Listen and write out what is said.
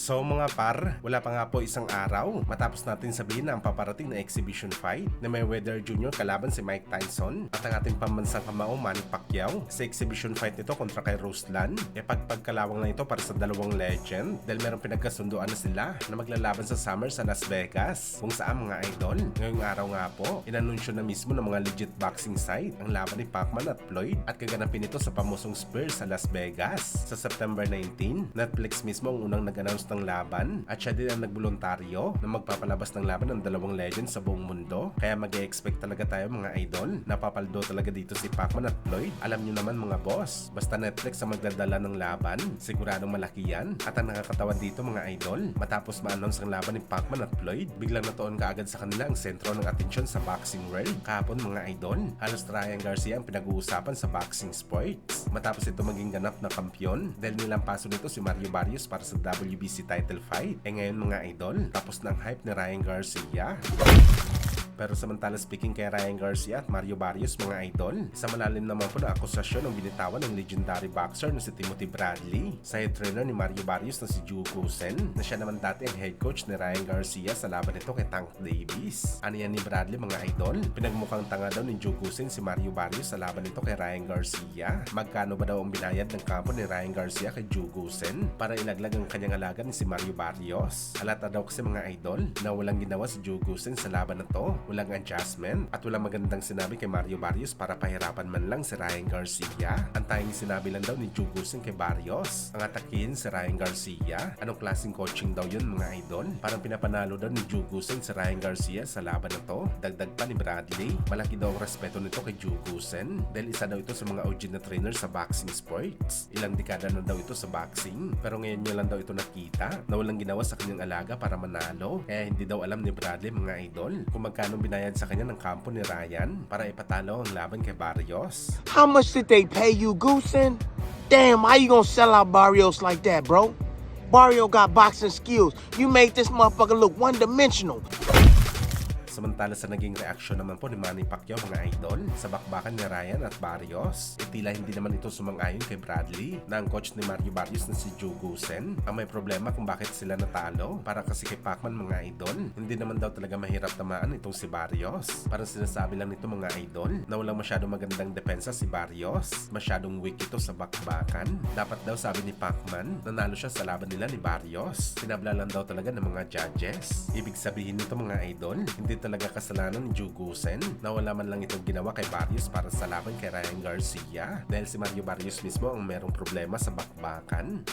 So mga par, wala pa nga po isang araw matapos natin sabihin na ang paparating na exhibition fight na Mayweather Jr. kalaban si Mike Tyson at ang ating pambansang kamao Manny Pacquiao sa exhibition fight nito kontra kay Ruslan. Pagkalawang na ito para sa dalawang legend dahil merong pinagkasunduan na sila na maglalaban sa summer sa Las Vegas kung saan mga idol. Ngayong araw nga po, inanunsyo na mismo ng mga legit boxing site ang laban ni Pacman at Floyd at gaganapin ito sa pamusong Spurs sa Las Vegas sa September 19. Netflix mismo ang unang nag-announce ng laban at siya din ang nagboluntaryo na magpapalabas ng laban ng dalawang legends sa buong mundo. Kaya mag-e-expect talaga tayo mga idol. Napapaldo talaga dito si Pacman at Floyd. Alam nyo naman mga boss, basta Netflix ang magdadala ng laban, siguradong malaki yan. At ang nakakatawa dito mga idol, matapos ma-announce ang laban ni Pacman at Floyd, biglang natuon kaagad sa kanila ang sentro ng atensyon sa boxing world. Kahapon mga idol, halos Ryan Garcia ang pinag-uusapan sa boxing sports. Matapos ito maging ganap na kampiyon dahil nilampaso nito si Mario Barrios para sa WBC title fight. Ngayon mga idol, tapos ng hype ni Ryan Garcia. Pero samantala speaking kay Ryan Garcia at Mario Barrios mga idol, sa malalim naman po na akusasyon ng binitawan ng legendary boxer na si Timothy Bradley sa head trainer ni Mario Barrios na si Joe Goosen na siya naman dati ang head coach ni Ryan Garcia sa laban nito kay Tank Davis. Ano yan ni Bradley mga idol? Pinagmukhang tanga daw ni Joe Goosen si Mario Barrios sa laban nito kay Ryan Garcia. Magkano ba daw ang binayad ng kampo ni Ryan Garcia kay Joe Goosen para ilaglag ang kanyang alaga ni si Mario Barrios? Halata daw kasi mga idol na walang ginawa si Joe Goosen sa laban na to. Walang adjustment at walang magandang sinabi kay Mario Barrios para pahirapan man lang si Ryan Garcia. Ang tanging sinabi lang daw ni Joe Goosen kay Barrios ang atakihin si Ryan Garcia. Anong klaseng coaching daw yun mga idol? Parang pinapanalo daw ni Joe Goosen si Ryan Garcia sa laban na to. Dagdag pa ni Bradley, malaki daw ang respeto nito kay Joe Goosen dahil isa daw ito sa mga OG na trainer sa boxing sports. Ilang dekada na daw ito sa boxing pero ngayon niya lang daw ito nakita na walang ginawa sa kanyang alaga para manalo. Kaya hindi daw alam ni Bradley mga idol kung magkano binayad sa kanya ng kampo ni Ryan para ipatalo ang laban kay Barrios. How much did they pay you, Goosen? Damn, how you gonna sell out Barrios like that, bro? Barrio got boxing skills. You made this motherfucker look one-dimensional. Samantala sa naging reaksyon naman po ni Manny Pacquiao mga idol sa bakbakan ni Ryan at Barrios, tila hindi naman ito sumang-ayon kay Bradley na ang coach ni Mario Barrios na si Joe Goosen ang may problema kung bakit sila natalo. Para kasi kay Pacman mga idol, hindi naman daw talaga mahirap tamaan itong si Barrios. Parang sinasabi lang nito mga idol na walang masyadong magandang depensa si Barrios, masyadong weak ito sa bakbakan. Dapat daw sabi ni Pacman, nanalo siya sa laban nila ni Barrios. Pinabla lang daw talaga ng mga judges. Ibig sabihin nito mga idol, hindi talaga kasalanan ni Joe Goosen na wala man lang itong ginawa kay Barrios para sa laban kay Ryan Garcia dahil si Mario Barrios mismo ang merong problema sa bakbakan.